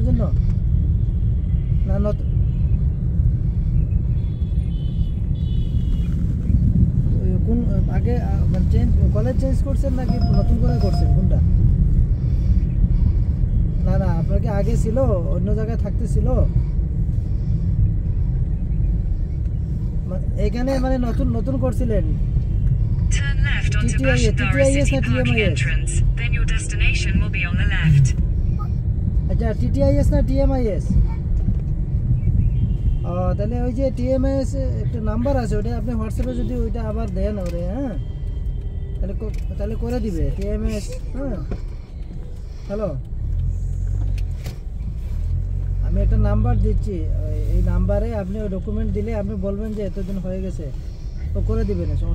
জন্য না নতুন কোন আগে মানে চেঞ্জ কলেজ চেঞ্জ করছেন নাকি নতুন করে করছেন কোনটা না না আপনার কি আগে ছিল অন্য জায়গায় থাকতে ছিল এখানে মানে নতুন নতুন করছিলেন Turn left onto Bashadara City Parking entrance. Then your destination will be on the left. আচ্ছা টিটিআইএস না টিএমআইএস তাহলে ওই যে টিএমআইএস একটা নাম্বার আছে ওটা আপনি হোয়াটসঅ্যাপে যদি ওইটা আবার দেন ওরে হ্যাঁ তাহলে তাহলে করে দিবে টিএমআইএস হ্যাঁ হ্যালো আমি একটা নাম্বার দিচ্ছি এই নাম্বারে আপনি ডকুমেন্ট দিলে আপনি বলবেন যে এতদিন হয়ে গেছে তো করে দিবেন সমস্যা